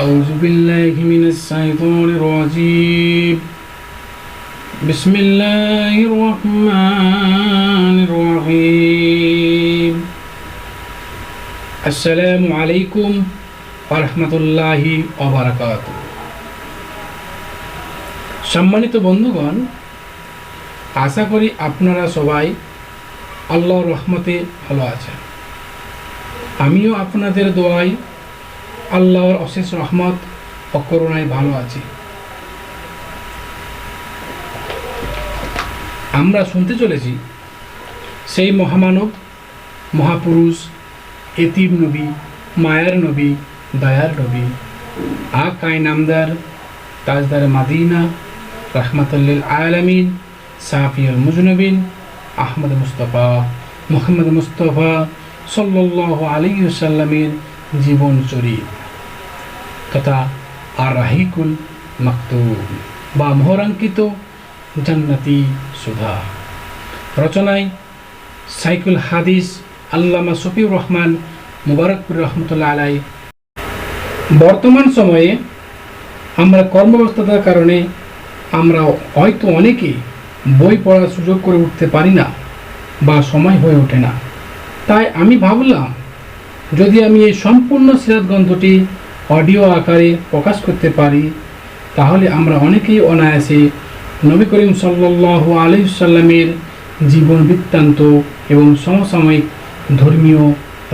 أعوذ بالله من الشيطان الرجيم بسم الله الرحمن الرحيم السلام عليكم ورحمة الله وبركاته সম্মানিত বন্ধুগণ, আশা করি আপনারা সবাই আল্লাহর রহমতে ভালো আছেন। আমিও আপনাদের দোয়ায় আল্লাহর অশেষ রহমত ও করুণায় ভালো আছি। আমরা শুনতে চলেছি সেই মহামানব, মহাপুরুষ, এতিম নবী, মায়ার নবী, দয়ার নবী, আকায়ে নামদার, তাজদার মাদিনা, রাহমাতুল্লিল আলামিন, সাফিউল মুজনবিন, আহমদ মুস্তফা, মুহাম্মদ মুস্তফা সাল্লাল্লাহু আলাইহি ওয়াসাল্লামের জীবন চরিত তথা আর রাহিকুল মাকতুব বা মোহরাঙ্কিত জান্নাতি সুধা রচনায় সাইকুল হাদিস আল্লামা শফিউর রহমান মুবারকপুর রহমতুল্লাহ আলাই। বর্তমান সময়ে আমরা কর্মব্যস্ততার কারণে আমরা হয়তো অনেকে বই পড়ার সুযোগ করে উঠতে পারি না বা সময় হয়ে ওঠে না। তাই আমি ভাবলাম, যদি আমি এই সম্পূর্ণ সিরাত গ্রন্থটি অডিও আকারে প্রকাশ করতে পারি, তাহলে আমরা অনেকেই অনায়াসে নবী করিম সাল্লাল্লাহু আলাইহি ওয়াসাল্লামের জীবন বৃত্তান্ত এবং সমসাময়িক ধর্মীয়,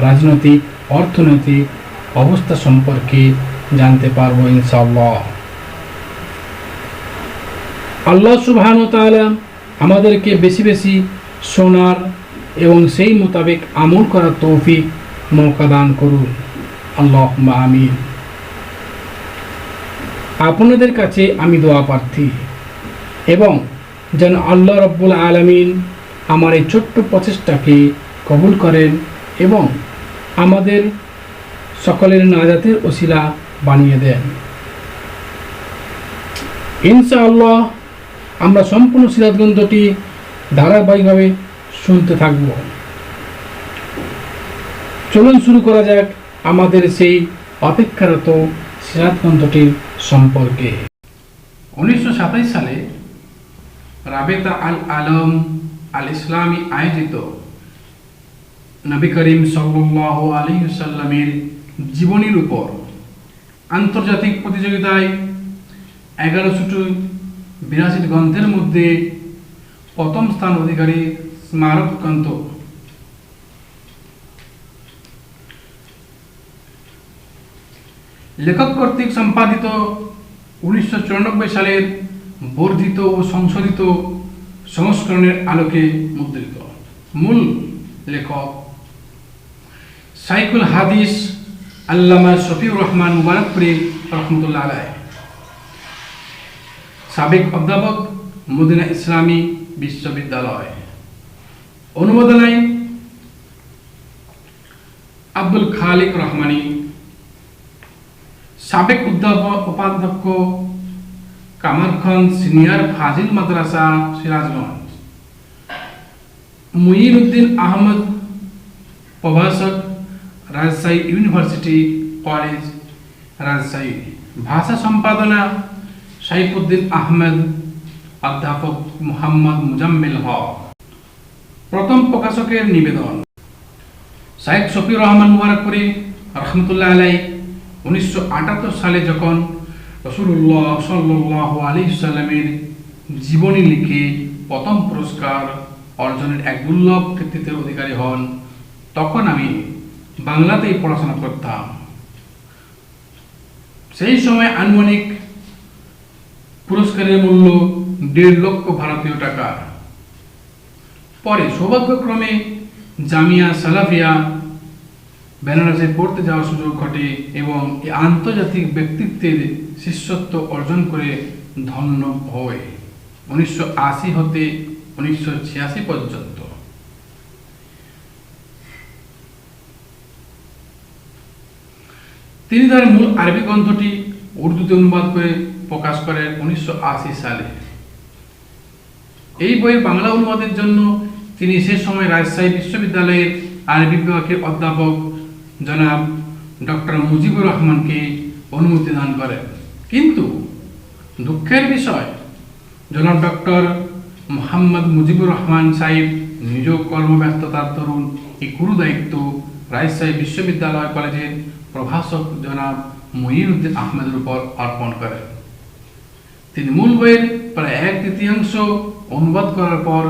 রাজনৈতিক, অর্থনৈতিক অবস্থা সম্পর্কে জানতে পারবো ইনশাআল্লাহ। আল্লাহ সুবহানাহু ওয়া তাআলা আমাদেরকে বেশি বেশি শোনার এবং সেই মোতাবেক আমল করার তৌফিক মৌকা দান করুন, আল্লাহুম্মা আমিন। আপনাদের কাছে আমি দোয়া প্রার্থী এবং যেন আল্লাহ রাব্বুল আলামিন আমার এই ছোট্ট প্রচেষ্টাকে কবুল করেন এবং আমাদের সকলের নাজাতের ওসিলা বানিয়ে দেন ইনশাআল্লাহ। আমরা সম্পূর্ণ সিরাত গ্রন্থটি ধারাবাহিকভাবে শুনতে থাকব। চলুন শুরু করা যাক আমাদের সেই অপেক্ষারত সিরাত গ্রন্থটির সম্পর্কে। 1927 সালে রাবেতা আল আলম আল ইসলামী আয়োজিত নবী করিম সাল্লাল্লাহু আলাইহি ওয়াসাল্লামের জীবনীর উপর আন্তর্জাতিক প্রতিযোগিতায় 1182 গ্রন্থের মধ্যে প্রথম স্থান অধিকারী স্মারক গ্রন্থ লেখক কর্তৃক সম্পাদিত 1994 সালের বর্ধিত ও সংশোধিত সংস্করণের আলোকে মুদ্রিত। মূল লেখক সাইকুল হাদিস আল্লামা শফিউর রহমান মুবারকপুরি রহমতুল্লাহ আলাইহ, সাবেক অধ্যাপক, মদিনা ইসলামী বিশ্ববিদ্যালয়। অনুমোদনায় আব্দুল খালিক রহমানী, সাবেক উপাধ্যক্ষ, কামারখন্দ সিনিয়র ফাজিল মাদ্রাসা, সিরাজগঞ্জ। মুঈনুদ্দিন আহমদ, প্রভাষক, রাজশাহী ইউনিভার্সিটি কলেজ, রাজশাহী। ভাষা সম্পাদনা সাইফুদ্দিন আহমেদ, অধ্যাপক মুহাম্মদ মুজাম্মিল হক। প্রথম প্রকাশকের নিবেদন। শাইখ শফিউর রহমান মুবারকপুরি রহমতুল্লাহ আলাইহ 1978 সালে যখন রাসূলুল্লাহ সাল্লাল্লাহু আলাইহি ওয়াসাল্লামের জীবনী লিখে প্রথম পুরস্কার অর্জনের এক দুর্লভ কৃতিত্বের অধিকারী হন, তখন আমি বাংলাতেই পড়াশোনা করতাম। সেই সময় আনুমানিক পুরস্কারের মূল্য 1.5 লক্ষ ভারতীয় টাকা। পরে সৌভাগ্যক্রমে জামিয়া সালাফিয়া বেনারসে পড়তে যাওয়ার সুযোগ ঘটে এবং এই আন্তর্জাতিক ব্যক্তিত্বের শিষ্যত্ব অর্জন করে ধন্য হয় 1980 হতে 1986 পর্যন্ত। তিনি তার মূল আরবি গ্রন্থটি উর্দুতে অনুবাদ করে প্রকাশ করেন 1980 সালে। এই বইয়ের বাংলা অনুবাদের জন্য তিনি সে সময় রাজশাহী বিশ্ববিদ্যালয়ের আরবি বিভাগের অধ্যাপক জনাব ডক্টর মুজিবুর রহমানকে অনুমতি দান করেন। কিন্তু দুঃখের বিষয়, জনাব ডক্টর মোহাম্মদ মুজিবুর রহমান সাহেব নিজ কর্মব্যস্ততার দরুন এই গুরু দায়িত্ব রাজশাহী বিশ্ববিদ্যালয় কলেজের প্রভাষক জনাব মঈনুদ্দিন আহমেদের উপর অর্পণ করেন। তিনি মূল বইয়ের প্রায় 1/3 অনুবাদ করার পর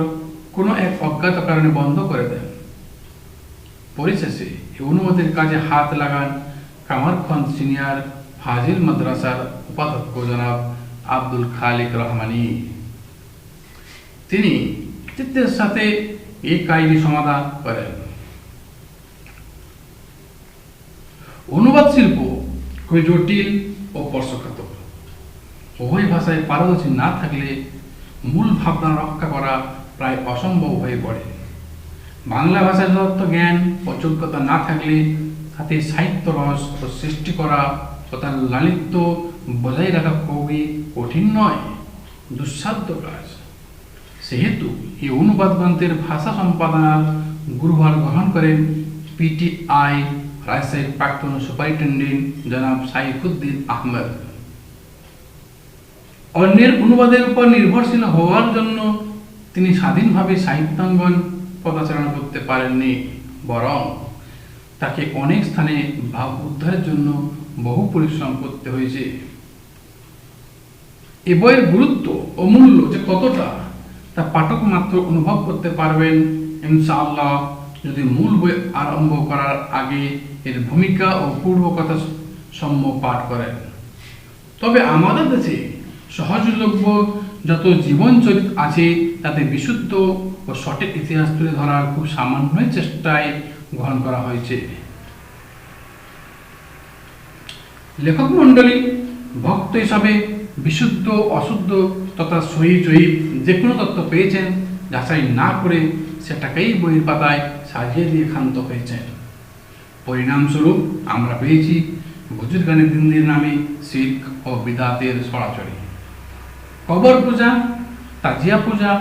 কোনো এক অজ্ঞাত কারণে বন্ধ করে দেন। পরিশেষে এই অনুবাদের কাজে হাত লাগান কামারখন্দ সিনিয়র ফাজিল মাদ্রাসার উপাধ্যক্ষ জনাব আব্দুল খালিক রহমানী। তিনি কৃতিত্বের সাথে এই কাজটি সমাধান করেন। অনুবাদ শিল্প খুবই জটিল ও স্পর্শকাতর। উভয় ভাষায় পারদর্শী না থাকলে মূল ভাবনা রক্ষা করা প্রায় অসম্ভব হয়ে পড়ে। বাংলা ভাষার যথার্থ জ্ঞান ও যোগ্যতা না থাকলে তাতে সাহিত্য রস ও সৃষ্টি করা ও তার লালিত্য বজায় রাখা খুবই কঠিন নয়, দুঃসাধ্য কাজ। সেহেতু এই অনুবাদ গ্রন্থের ভাষা সম্পাদনার গুরুভার গ্রহণ করেন পিটিআই রাজশাহীর প্রাক্তন সুপারিনটেন্ডেন্ট জনাব সাইফুদ্দিন আহমেদ। অন্যের অনুবাদের উপর নির্ভরশীল হওয়ার জন্য তিনি স্বাধীনভাবে সাহিত্যাঙ্গন পদাচারণা করতে পারেননি, বরং তাকে অনেক স্থানে ভাব উদ্ধারের জন্য বহু পরিশ্রম করতে হয়েছে। এ বইয়ের গুরুত্ব ও মূল্য যে কতটা তা পাঠক মাত্র অনুভব করতে পারবেন ইনশাআল্লাহ যদি মূল বই আরম্ভ করার আগে এর ভূমিকা ও পূর্বকথা সম্যক পাঠ করেন। তবে আমাদের দেশে সহজলভ্য যত জীবন চরিত আছে তাতে বিশুদ্ধ ও সঠিক ইতিহাস তুলে ধরার খুব সামান্য চেষ্টায় গ্রহণ করা হয়েছে। লেখক মণ্ডলী ভক্ত হিসাবে বিশুদ্ধ অশুদ্ধ তথা সহি জয়ীব যে কোনো তত্ত্ব পেয়েছেন, যাচাই না করে সেটাকেই বইয়ের পাতায় সাজিয়ে দিয়ে ক্ষান্ত হয়েছেন। পরিণামস্বরূপ আমরা পেয়েছি বুজুর্গানে দিনদের নামে শিরক ও বিদাতের ছড়াছড়ি। কবর পূজা, তাজিয়া পূজা,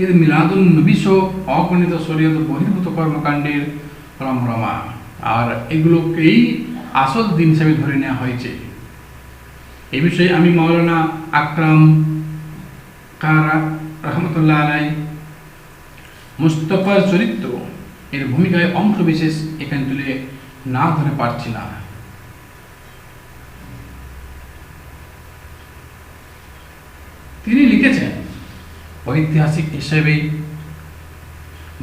ঈদ মিলাদুন নবী সহ অগণিত শরীয়ত বহির্ভূত কর্মকাণ্ডের রমরমা, আর এগুলোকেই আসল দিন হিসেবে ধরে নেওয়া হয়েছে। এ বিষয়ে আমি মাওলানা আকরাম কারা রহমতুল্লাহ আলাই মুস্তফার চরিত্র এর ভূমিকায় অংশ বিশেষ এখানে তুলে না ধরে পারছি না। তিনি লিখেছেন ঐতিহাসিক হিসেবে,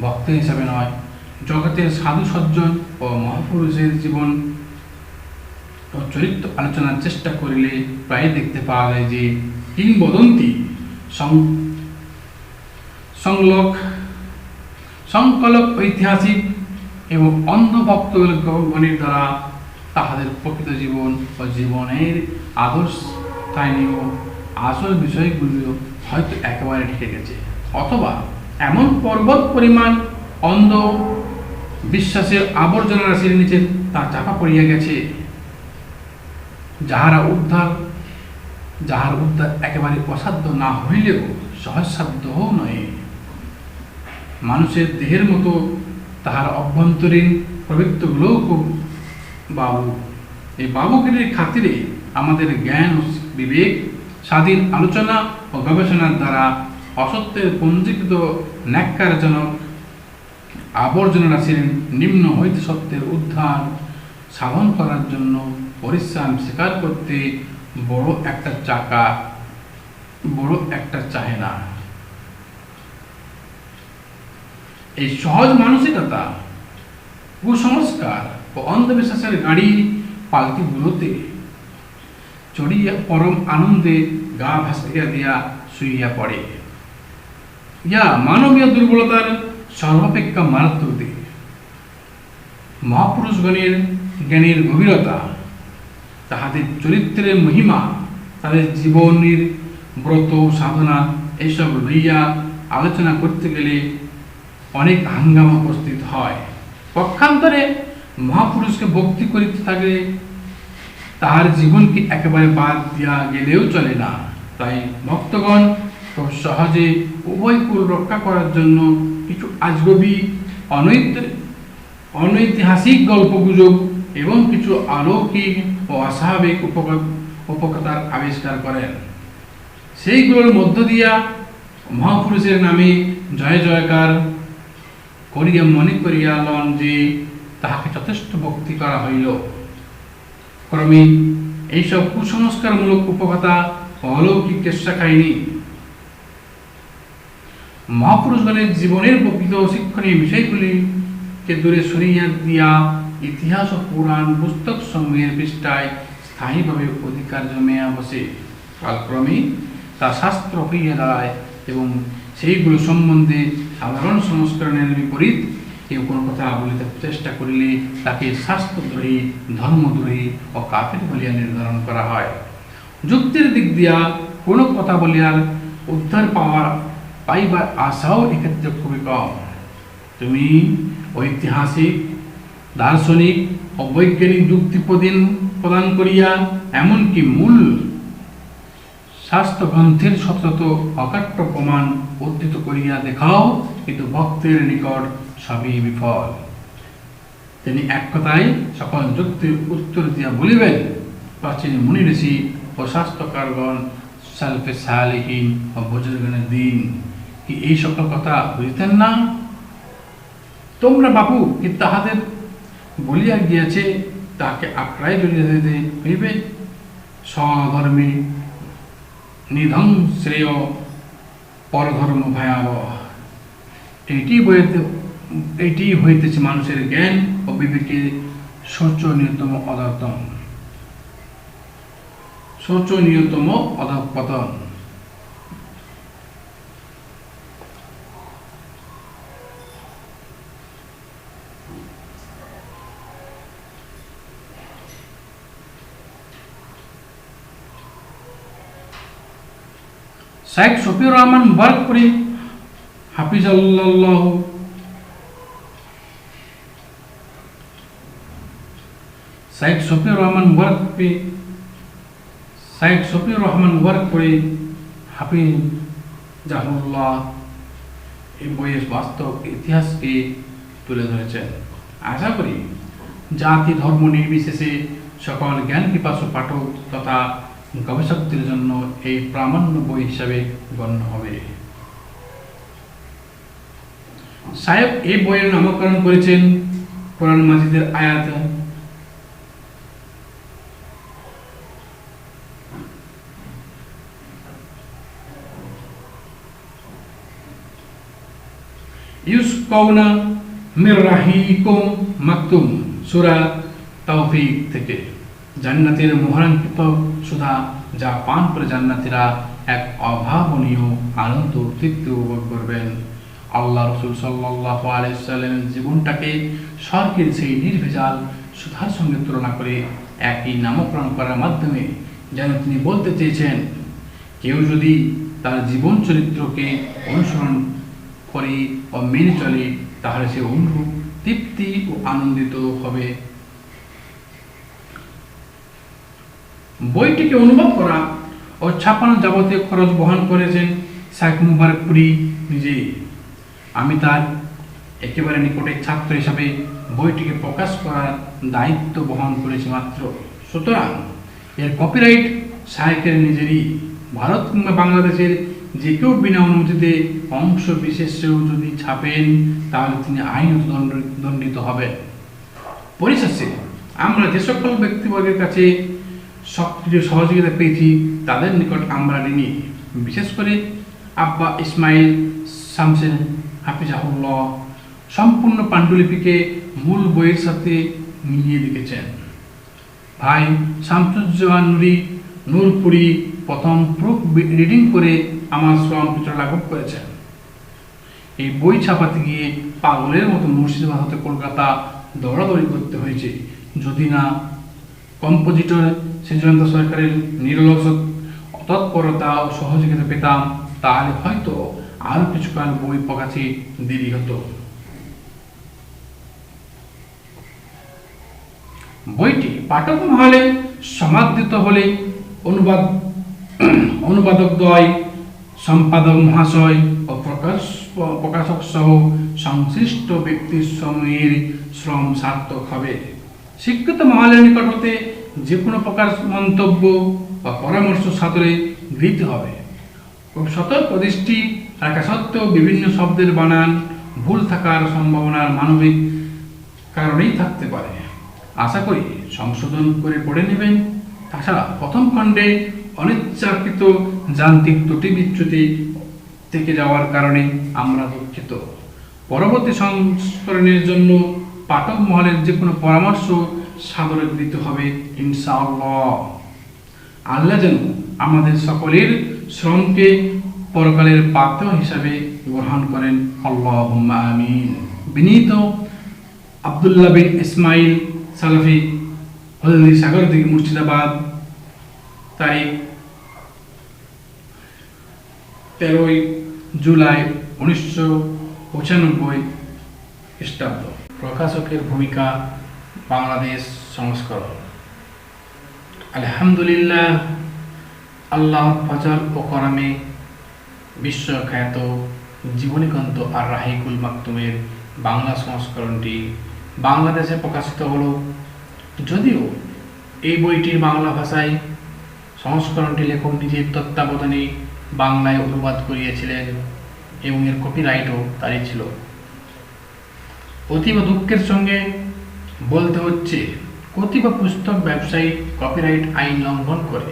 ভক্ত হিসেবে নয়, জগতের সাধু সজ্জন ও মহাপুরুষের জীবন ও চরিত্র আলোচনার চেষ্টা করিলে প্রায় দেখতে পাওয়া যায় যে কিংবদন্তি সংকলক ঐতিহাসিক এবং অন্ধভক্তগণের দ্বারা তাহাদের প্রকৃত জীবন ও জীবনের আদর্শ স্থানীয় আসল বিষয়গুলো হয়তো একেবারে ঢেকে গেছে, অথবা এমন পর্বত পরিমাণ অন্ধ বিশ্বাসের আবর্জনা রাশির নিচে তা চাপা পড়িয়া গেছে, যাহার উদ্ধার একেবারে অসাধ্য না হইলেও সহজসাধ্যও নয়। মানুষের দেহের মতো তাহার অভ্যন্তরীণ প্রবৃত্তিগুলোও খুব বাবু। এই বাবুগিরির খাতিরে আমাদের জ্ঞান ও বিবেক স্বাধীন আলোচনা ও গবেষণার দ্বারা অসত্যের পঞ্জীকৃত ন্যাক্কারজনক আবর্জনা রাশির নিম্ন হইতে সত্যের উদ্ধার সাধন করার জন্য পরিশ্রম স্বীকার করতে বড় একটা চাহে না। এই সহজ মানসিকতা, কুসংস্কার ও অন্ধবিশ্বাসের গাড়ি পালকিগুলোতে চড়িয়া পরম আনন্দে গা ভাসাইয়া দিয়া শুইয়া পড়ে, ইয়া মানবীয় দুর্বলতার সর্বাপেক্ষা মারাত্মক দিক। মহাপুরুষগণের জ্ঞানের গভীরতা, তাহাদের চরিত্রের মহিমা, তাদের জীবনের ব্রত সাধনা এইসব লইয়া আলোচনা করতে গেলে অনেক হাঙ্গামা উপস্থিত হয়। পক্ষান্তরে মহাপুরুষকে ভক্তি করিতে থাকলে তাহার জীবনকে একেবারে বাদ দিয়া গেলেও চলে না। তাই ভক্তগণ খুব সহজে উভয় কুল রক্ষা করার জন্য কিছু আজগবি অনৈতিহাসিক গল্পগুজব এবং কিছু অলৌকিক ও অস্বাভাবিক উপকথার আবিষ্কার করেন। সেইগুলোর মধ্য দিয়া মহাপুরুষের নামে জয় জয়কার করিয়া মনে করিয়া লন যে তাহাকে যথেষ্ট ভক্তি করা হইল। ক্রমে এইসব কুসংস্কারমূলক উপকথা ও অলৌকিক কেচ্ছা কাহিনী মহাপুরুষগণের জীবনের প্রকৃত শিক্ষণীয় বিষয়গুলিকে দূরে সরিয়ে দিয়া ইতিহাস ও পুরাণ পুস্তক সমূহের পৃষ্ঠায় স্থায়ীভাবে অধিকার জমিয়া বসে। কালক্রমে তা শাস্ত্র হইয়া দাঁড়ায় এবং সেইগুলো সম্বন্ধে সাধারণ সংস্করণের বিপরীত কেউ কোনো কথা বলিতে চেষ্টা করিলে তাকে শাস্ত্রদ্রোহী, ধর্মদ্রোহী ও কাফের বলিয়া নির্ধারণ করা হয়। যুক্তির দিক দিয়া কোনো কথা বলিয়ার উদ্ধার পাইবার আশাও এক্ষেত্রে খুবই কম। তুমি ঐতিহাসিক, দার্শনিক ও বৈজ্ঞানিক যুক্তি প্রদান করিয়া এমনকি মূল শাস্ত্র গ্রন্থের শত অকাট্য প্রমাণ উদ্ধৃত করিয়া দেখাও, কিন্তু ভক্তের নিকট সবই বিফল। তিনি এক কথায় সকল যুক্তির উত্তর দিয়া বলিবেন, প্রাচীন মুনি ঋষি ও শাস্ত্রকারগণ, সালফে সালেহীন ও বুজুর্গনের দিন কি এই সকল কথা বুঝতেন না? তোমরা বাবু কি তাহাদের বলিয়া গিয়াছে তাকে আঁকড়ায় জড়িয়ে দিতে হইবে? স্বধর্মী নিধন শ্রেয়, পরধর্ম ভয়াবহ। এটি হইতেছে মানুষের জ্ঞান ও বিবেকের শোচনীয়তম অধঃপতন। শাইখ শফিউর রহমান মুবারকপুরী হাফিজাল্লাহ শাইখ শফিউর রহমান মুবারকপুরী হাফিজাহুল্লাহ এই বইয়ের বাস্তব ইতিহাসকে তুলে ধরেছেন। আশা করি জাতি ধর্ম নির্বিশেষে সকল জ্ঞান পিপাসু পাঠক তথা গবেষকদের জন্য এই প্রামাণ্য বই হিসাবে গণ্য হবে। সাহেব এই বইয়ের নামকরণ করেছেন কোরআন মাজিদের আয়াত ইউসকাউনা মির রাহিকুম মাকতুম সূরা তাওফিক থেকে। জান্নাতের মোহরাঙ্কিত সুধা যা পান করে জান্নাতীরা এক অভাবনীয় আনন্দ তৃপ্তি উপভোগ করবেন। আল্লাহ রাসূল সাল্লাল্লাহু আলাইহি সাল্লামের জীবনটাকে স্বর্গের সেই নির্ভেজাল সুধার সঙ্গে তুলনা করে একই নামকরণ করার মাধ্যমে যেন তিনি বলতে চেয়েছেন, কেউ যদি তার জীবন চরিত্রকে অনুসরণ করে ও মেনে চলে তাহলে সে অনুরূপ তৃপ্তি ও আনন্দিত হবে। বইটিকে অনুবাদ করা ও ছাপানো যাবতীয় খরচ বহন করেছেন শাইখ মুবারকপুরী নিজেই। আমি তার একেবারে নিকটের ছাত্র হিসাবে বইটিকে প্রকাশ করার দায়িত্ব বহন করেছি মাত্র। সুতরাং এর কপিরাইট শাইখের নিজেরই। ভারত কিংবা বাংলাদেশের যে কেউ বিনা অনুমতিতে অংশ বিশেষেও যদি ছাপেন তাহলে তিনি আইনত দণ্ডিত হবেন। পরিশেষে আমরা যে সকল ব্যক্তিবর্গের কাছে সক্রিয় সহযোগিতা পেয়েছি তাদের নিকট আমরা ঋণী। বিশেষ করে আব্বা ইসমাইল শামসেন হাফিজাহুল্লাহ সম্পূর্ণ পাণ্ডুলিপিকে মূল বইয়ের সাথে মিলিয়ে লিখেছেন। ভাই শামসুজ্জামান নূরপুরি প্রথম প্রুফ রিডিং করে আমার শ্রম কিছুটা লাঘব করেছেন। এই বই ছাপাতে গিয়ে পাগলের মতো মুর্শিদাবাদ হতে কলকাতা দৌড়াদৌড়ি করতে হয়েছে। যদি না কম্পোজিটর সৃজন্ত সরকারের নিরলস তৎপরতা ও সহযোগিতা পেতাম তাহলে হয়তো আরো কিছুকাল বই প্রকাশে দেরি হতো। বইটি পাঠক মহলে সমাদৃত হলে অনুবাদকদ্বয়, সম্পাদক মহাশয় ও প্রকাশক সহ সংশ্লিষ্ট ব্যক্তির সময়ের শ্রম সার্থক হবে। শিক্ষিত মহলের নিকট হতে যে কোনো প্রকার মন্তব্য বা পরামর্শ সাদরে গৃহীত হবে। খুব সতর্ক দৃষ্টি রাখা সত্ত্বেও বিভিন্ন শব্দের বানান ভুল থাকার সম্ভাবনার মানবিক কারণেই থাকতে পারে। আশা করি সংশোধন করে পড়ে নেবেন। তাছাড়া প্রথম খণ্ডে অনিচ্ছাকৃত যান্ত্রিক ত্রুটি বিচ্যুতি থেকে যাওয়ার কারণে আমরা দুঃখিত। পরবর্তী সংস্করণের জন্য পাঠক মহলের যে কোনো পরামর্শ সাদরে গৃহীত হবে ইনশাআল্লাহ। আল্লাহ যেন আমাদের সকলের শ্রমকে পরকালের পাত্র হিসাবে গ্রহণ করেন, আল্লাহুম্মা আমিন। বিনীত আব্দুল্লাহ বিন ইসমাইল সালাফি, হলদি সাগর থেকে মুর্শিদাবাদ, তারিখ 13 জুলাই 1995 খ্রিস্টাব্দ। প্রকাশকের ভূমিকা বাংলাদেশ সংস্করণ। আলহামদুলিল্লাহ, আল্লাহর ফজল ও করমে বিশ্বখ্যাত জীবনীগ্রন্থ আর রাহিকুল মাকতুমের বাংলা সংস্করণটি বাংলাদেশে প্রকাশিত হলো। যদিও এই বইটির বাংলা ভাষায় সংস্করণটি লেখক নিজের তত্ত্বাবধানে বাংলায় অনুবাদ করিয়েছিলেন এবং এর কপিরাইটও তারই ছিল। অতীব দুঃখের সঙ্গে বলতে হচ্ছে, কতিপয় পুস্তক ব্যবসায়ী কপিরাইট আইন লঙ্ঘন করে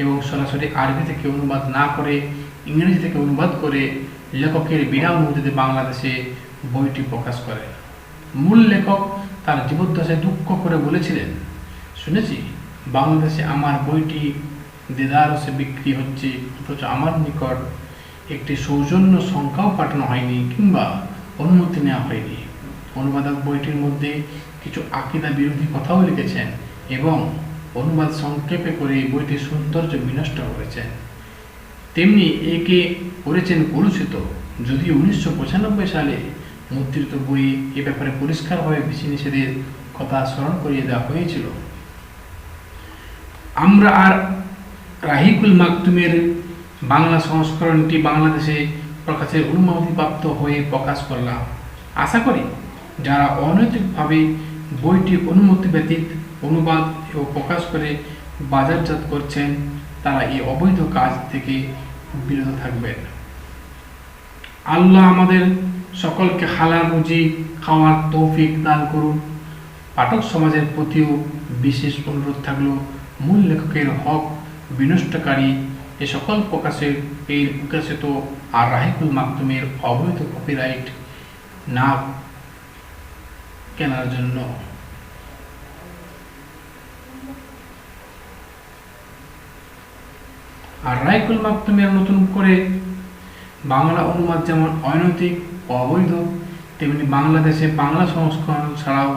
এবং সরাসরি আরবি থেকে অনুবাদ না করে ইংরেজি থেকে অনুবাদ করে লেখকের বিনা অনুমতিতে বাংলাদেশে বইটি প্রকাশ করে। মূল লেখক তার জীবদ্দশায় দুঃখ করে বলেছিলেন, শুনেছি বাংলাদেশে আমার বইটি দেদারসে বিক্রি হচ্ছে, অথচ আমার নিকট একটি সৌজন্য সংখ্যাও পাঠানো হয়নি কিংবা অনুমতি নেওয়া হয়নি। অনুবাদক বইটির মধ্যে কিছু আকীদা বিরোধী কথাও লিখেছেন এবং অনুবাদ সংক্ষেপে করে বইটির সৌন্দর্য বিনষ্ট করেছেন। তেমনি একে করেছেন কলুষিত। যদিও 1995 সালে মুদ্রিত বই এ ব্যাপারে পরিষ্কারভাবে বিধিনিষেধের কথা স্মরণ করিয়ে দেওয়া হয়েছিল। আমরা আর রাহিকুল মাকতুমের বাংলা সংস্করণটি বাংলাদেশে প্রকাশের অনুমতিপ্রাপ্ত হয়ে প্রকাশ করলাম। আশা করি যারা অনৈতিকভাবে বইটি অনুমতি ব্যতীত অনুবাদ ও প্রকাশ করে বাজারজাত করছেন তারা এই অবৈধ কাজ থেকে বিরত থাকবেন। আল্লাহ আমাদের সকলকে হালাল রুজি খাওয়ার তৌফিক দান করুন। পাঠক সমাজের প্রতিও বিশেষ অনুরোধ থাকলো, মূল লেখকের হক বিনষ্টকারী এ সকল প্রকাশিত আর রাহিকুল মাকতুমের অবৈধ কপিরাইট না কেনার জন্য। আর রাহিকুল মাকতুমের নতুন করে বাংলা অনুবাদ যেমন অনৈতিক ও অবৈধ, তেমনি বাংলাদেশে বাংলা সংস্করণ ছাড়াও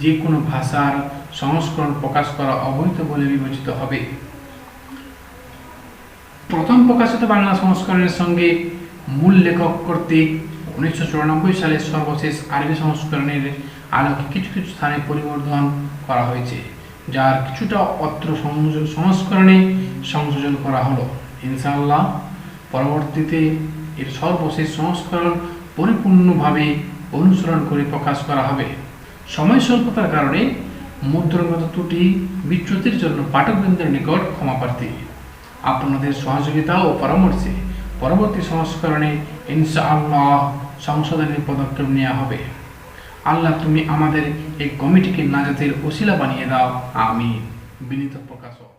যে কোনো ভাষার সংস্করণ প্রকাশ করা অবৈধ বলে বিবেচিত হবে। প্রথম প্রকাশিত বাংলা সংস্করণের সঙ্গে মূল লেখক কর্তৃক 1994 সালের সর্বশেষ আরবি সংস্করণের আলোকে কিছু কিছু স্থানে পরিবর্তন করা হয়েছে, যার কিছুটা অত্র সংস্করণে সংযোজন করা হলো। ইনশাআল্লাহ পরবর্তীতে এর সর্বশেষ সংস্করণ পরিপূর্ণভাবে অনুসরণ করে প্রকাশ করা হবে। সময় স্বল্পতার কারণে মুদ্রণগত ত্রুটি বিচ্যুতির জন্য পাঠকবৃন্দের নিকট ক্ষমাপ্রার্থী। আপনাদের সহযোগিতা ও পরামর্শে পরবর্তী সংস্করণে ইনশাআল্লাহ সংশোধনের পদক্ষেপ নেওয়া হবে। আল্লাহ তুমি আমাদের এই কমিটিকে নাজাতের ওসিলা বানিয়ে দাও, আমিন। বিনীত প্রকাশক।